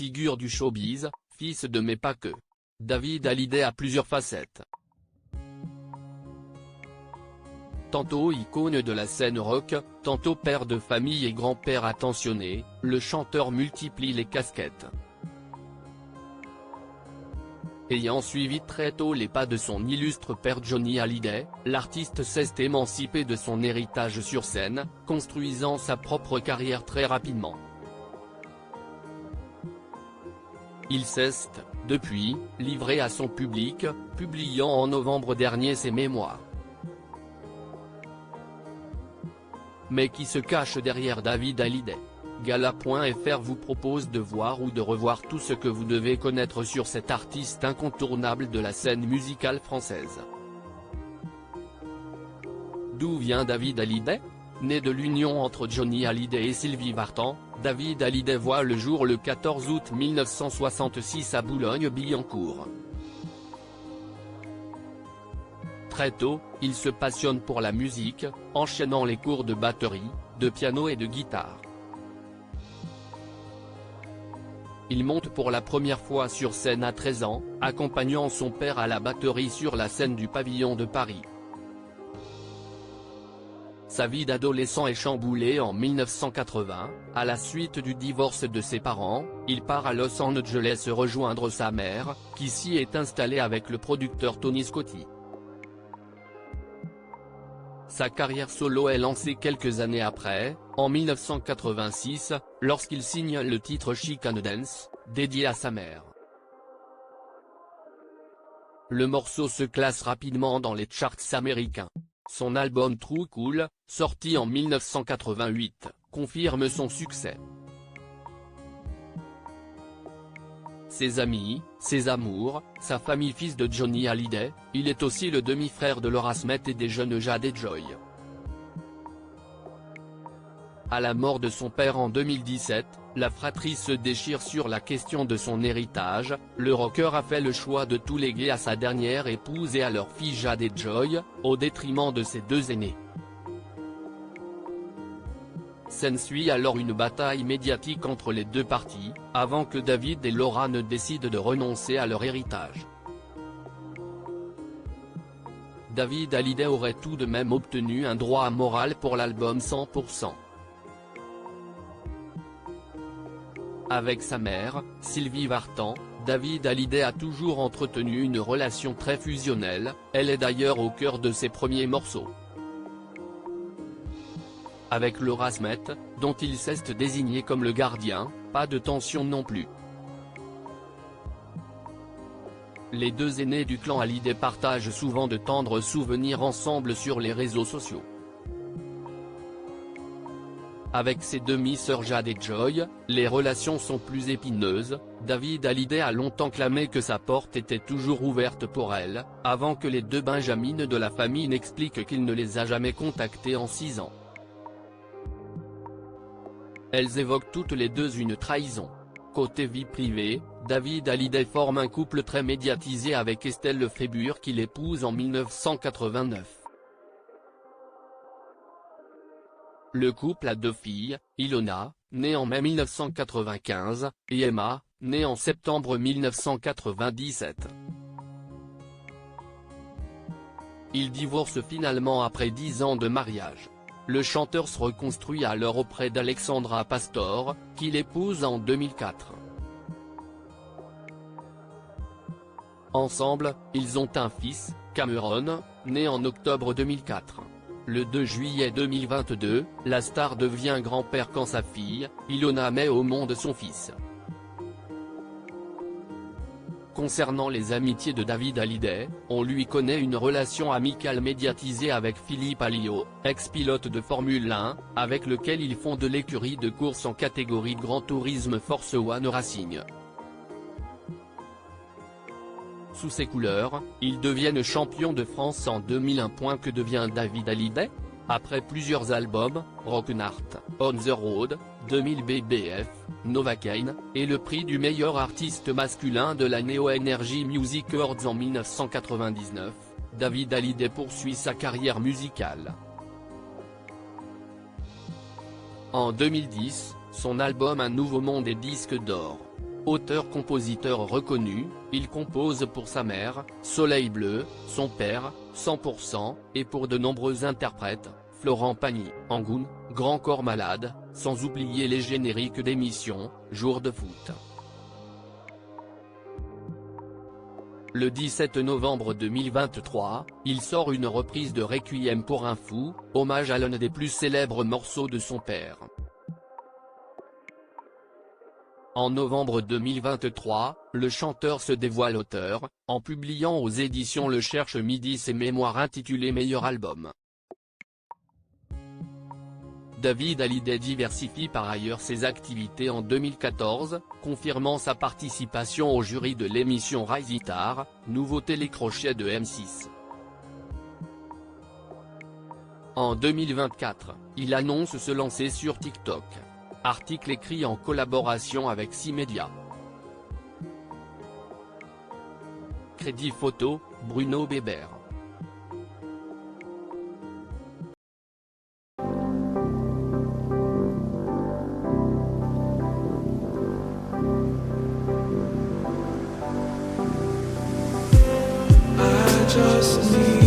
figure du showbiz, fils de mais pas que. David Hallyday a plusieurs facettes. Tantôt icône de la scène rock, tantôt père de famille et grand-père attentionné, le chanteur multiplie les casquettes. Ayant suivi très tôt les pas de son illustre père Johnny Hallyday, l'artiste s'est émancipé de son héritage sur scène, construisant sa propre carrière très rapidement. Il s'est, depuis, livré à son public, publiant en novembre dernier ses mémoires. Mais qui se cache derrière David Hallyday? Gala.fr vous propose de voir ou de revoir tout ce que vous devez connaître sur cet artiste incontournable de la scène musicale française. D'où vient David Hallyday? Né de l'union entre Johnny Hallyday et Sylvie Vartan, David Hallyday voit le jour le 14 août 1966 à Boulogne-Billancourt. Très tôt, il se passionne pour la musique, enchaînant les cours de batterie, de piano et de guitare. Il monte pour la première fois sur scène à 13 ans, accompagnant son père à la batterie sur la scène du Pavillon de Paris. Sa vie d'adolescent est chamboulée en 1980, à la suite du divorce de ses parents, il part à Los Angeles rejoindre sa mère, qui s'y est installée avec le producteur Tony Scotti. Sa carrière solo est lancée quelques années après, en 1986, lorsqu'il signe le titre She Can Dance, dédié à sa mère. Le morceau se classe rapidement dans les charts américains. Son album True Cool, sorti en 1988, confirme son succès. Ses amis, ses amours, sa famille. Fils de Johnny Hallyday, il est aussi le demi-frère de Laura Smith et des jeunes Jade et Joy. À la mort de son père en 2017, la fratrie se déchire sur la question de son héritage. Le rocker a fait le choix de tout léguer à sa dernière épouse et à leur fille Jade et Joy, au détriment de ses deux aînés. S'ensuit alors une bataille médiatique entre les deux parties, avant que David et Laura ne décident de renoncer à leur héritage. David Hallyday aurait tout de même obtenu un droit moral pour l'album 100%. Avec sa mère, Sylvie Vartan, David Hallyday a toujours entretenu une relation très fusionnelle, elle est d'ailleurs au cœur de ses premiers morceaux. Avec Laura Smith, dont il s'est désigné comme le gardien, pas de tension non plus. Les deux aînés du clan Hallyday partagent souvent de tendres souvenirs ensemble sur les réseaux sociaux. Avec ses demi-sœurs Jade et Joy, les relations sont plus épineuses. David Hallyday a longtemps clamé que sa porte était toujours ouverte pour elles, avant que les deux benjamines de la famille n'expliquent qu'il ne les a jamais contactées en 6 ans. Elles évoquent toutes les deux une trahison. Côté vie privée, David Hallyday forme un couple très médiatisé avec Estelle Lefébure qu'il épouse en 1989. Le couple a 2 filles, Ilona, née en mai 1995, et Emma, née en septembre 1997. Ils divorcent finalement après 10 ans de mariage. Le chanteur se reconstruit alors auprès d'Alexandra Pastor, qu'il épouse en 2004. Ensemble, ils ont un fils, Cameron, né en octobre 2004. Le 2 juillet 2022, la star devient grand-père quand sa fille, Ilona, met au monde son fils. Concernant les amitiés de David Hallyday, on lui connaît une relation amicale médiatisée avec Philippe Alliot, ex-pilote de Formule 1, avec lequel il fonde l'écurie de course en catégorie Grand Tourisme Force One Racing. Sous ses couleurs, ils deviennent champions de France en 2001. Que devient David Hallyday? Après plusieurs albums, Rock'n'Art, On the Road, 2000 BBF, Novocaine, et le prix du meilleur artiste masculin de l'année aux Energy Music Awards en 1999, David Hallyday poursuit sa carrière musicale. En 2010, son album Un Nouveau Monde est disque d'or. Auteur-compositeur reconnu, il compose pour sa mère, Soleil Bleu, son père, 100%, et pour de nombreux interprètes, Florent Pagny, Angoune, Grand Corps Malade, sans oublier les génériques d'émissions, Jour de foot. Le 17 novembre 2023, il sort une reprise de Requiem pour un fou, hommage à l'un des plus célèbres morceaux de son père. En novembre 2023, le chanteur se dévoile auteur, en publiant aux éditions Le Cherche Midi ses mémoires intitulées Meilleur album. David Hallyday diversifie par ailleurs ses activités en 2014, confirmant sa participation au jury de l'émission Rise Guitar, nouveau télécrochet de M6. En 2024, il annonce se lancer sur TikTok. Article écrit en collaboration avec 6 médias. Crédit photo, Bruno Bébert. I just need